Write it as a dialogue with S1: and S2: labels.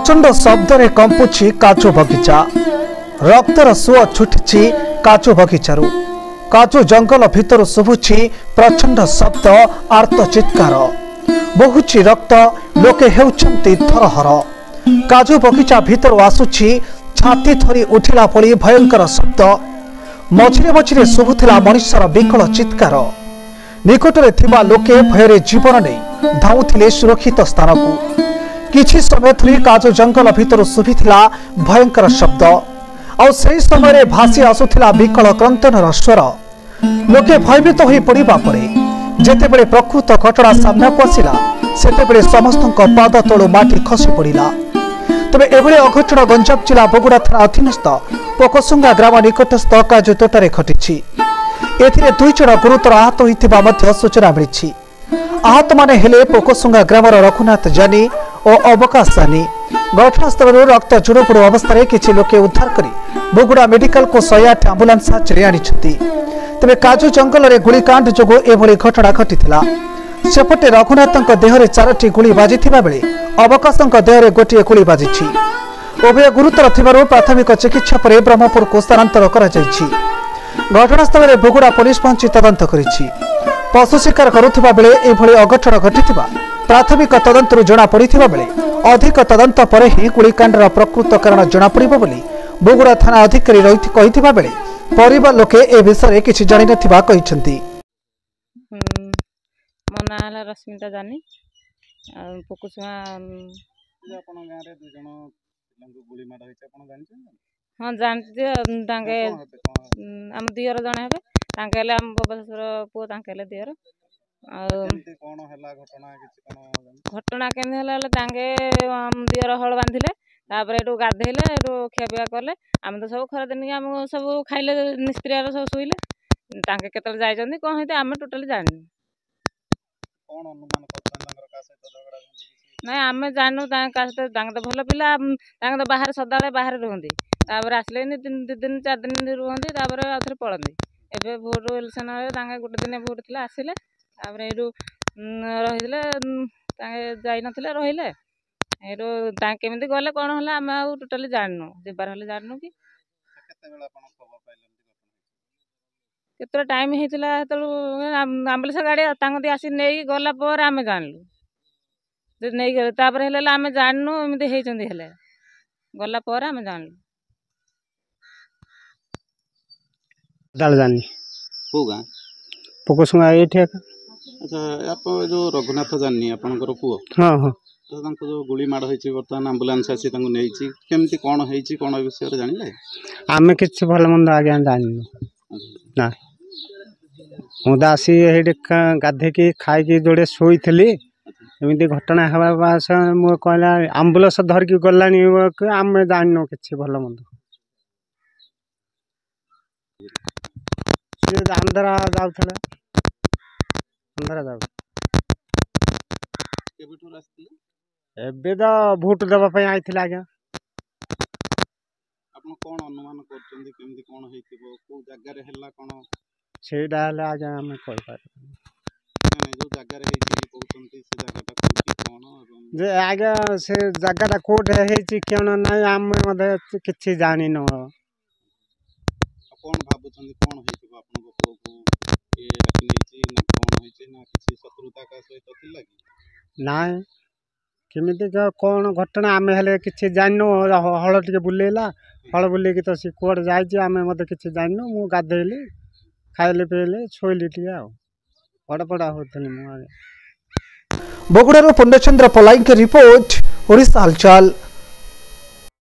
S1: प्रचंड शब्द रे कंपुछि काजू बगीचा रक्तर सुଅ छुटिछि काजू बगीचारू काजू जंगल भितर शुभुछि प्रचंड शब्द आर्त चित्कार बहुछि रक्त लोके हेउछन्ति थरहर काजू बगीचा भितर आसुछि छाती थरी उठिला पड़ी भयंकर शब्द मझिरे मझिरे शुभुथिला मनुष्यर विकल चित्कार निकटरे थिबा लोके भୟରେ जीवन नहीं धाउथिले सुरक्षित स्थान को किछि समय धरी काजू जंगल भितर शुभिथिला भयंकर शब्द और सही समय भासी आसुथिला विकल क्रंतनर स्वर लोके भयभीत होई पड़िबा परे जेतेबेले प्रकृत घटना सामना को आसिला सेतेबेले समस्तक पाद तळु माटी खसी पड़िला। तबे एभले अघटन गंजाम जिला बगुड़ा थाना अधीनस्थ पोकसुंगा ग्राम निकटस्थ काजू तोटारे घटिछि। एथिरे 2 जण गुरुतर आहत होइथिबा मध्य सूचना मिलिछि। आहत माने हेले पोकसुंगा ग्रामर रघुनाथ जानी और अवकाश जानी। घटनास्थल रक्त जुड़पुड़ अवस्था किछि लोके उद्धार करी बगुड़ा मेडिकल को 108 आंबुलांस साहाय्य आनिछथि। तबे काजू जंगल रे गुलिकांड जोगो एभली घटना घटिथिला। सेपटे रघुनाथଙ୍କ देहरे 4टी गुली बाजिथिबा बेले अवकाशଙ୍କ देहरे गोटिए गुली बाजिछि। उभय गुरुतर थिबारु प्राथमिक चिकित्सा पर ब्रह्मपुर को स्थानांतर करा जायछि। घटनास्थल रे बगुड़ा पुलिस पहुंची तदंत करिछि। पशु शिकार करुथिबा बेले एभली अघटन घटिथिबा प्राथमिक तदंतरु जना पड़िथिबा बेले अधिक तदंत पर ही गुलिकांडर प्रकृत कारण जना पड़िबो बोली बगुड़ा थाना अधिकारी रहित कहिथिबा बेले परिवार लोके ए विषय किछि जानि नथिबा कहिसंती।
S2: मो ना हला रश्मिता जानी पोकुसुआ
S3: आपण गां रे 2 जण लंगु गुली मार होइछ आपण जानिछन।
S2: हां जानते तांगे हम दियर जण हेबे तांके ले हम बबसर पो तांके ले दियर
S3: कोन हला घटना किछि कोन
S2: घटना केन हला तांगे हम दियर हळ बांधिले तापर एटू गाधेले एटू खेबिया करले हम तो सब खरा दिन हम सब खाइले निस्त्रियार सब सुइले तांके केतल जाय जंदी कोन हेते हम टोटली जानि
S3: कोन अनुमान करछन तांगर का सहित झगड़ा किछि
S2: नै हम जानू तांग का सहित तांग तो भलो पिला तांग तो बाहर सदाले बाहर रहंदी तापर आसले 2 दिन 4 दिन रहंदी तापर आथरे पळंदी एबे भोर इलेक्शन रे तांगे गुटे दिन भोर थिला आसिले तापर एडू रहिले तांगे जाई नथिले रहिले एडू तांग केमिति गले कोन होला हम आ टोटली जाननु जेबार हले जाननु कि
S3: केते बेला आपण खबर पाइले
S2: केतरा टाइम हेतिला तळु एम्बुलेंस गाड़ी तांगदी आसी नेई गला पर हम जानलु जे नेई गले तापर हेले हम जाननु एमिति हेचंदी हेले गला पर हम जानलु
S4: डाल जानी
S3: होगा
S4: पोकोसुंगा एठे।
S3: अच्छा आप जो रघुनाथ जानी आपनकर पुओ
S4: हां हां
S3: तो तांको जो गुली मार होइछि वर्तमान एम्बुलेंस आसी तांको नेइछि केमति कोन हेइछि कोन विषय रे जानिले
S4: आमे किछ भलो मंद आगे जानिनु ना मुदासी हेड गाधे की खाई की जोड़े सोईथली एमती घटना हवा बास मो कहला एम्बुलेंस धर की गलानी आमे जाननु किछ भलो मंद से आंध्रा जाउथला आंध्रा जाउ
S3: केबेठु रास्ती
S4: एबे तो भोट देबा पई आइथिला आज्ञा
S3: आपण कोन अनुमान करचंदी केमति कोन हेतिबो को जगह रे हल्ला कोन
S4: सेडा हला आज्ञा हम कहि पार
S3: नै जो जगह रे हेति कहउचंती से जगहटा कोठी कोन
S4: जे आज्ञा से जगहटा कोठ हेछि केन नै हम मधे किछि जानि न
S3: कोन भाबुचंदी कोन हेतिबो आपण को ए राखि नेछि ना कोन हेछि ना किछि शत्रुता का सहित थिला कि
S4: नाय केमिति कोन घटना आमे हेले किछि जाननो हळ टिके बुलेला हळ बुले कि तो से कोड जाय जे आमे मते किछि जाननो मु गाधेली खाइले पेले छोइली टिके आ पड़ा होतनी मु
S1: बगुड़ार पूर्णचंद्र पलाई के रिपोर्ट ओडिशा हालचाल।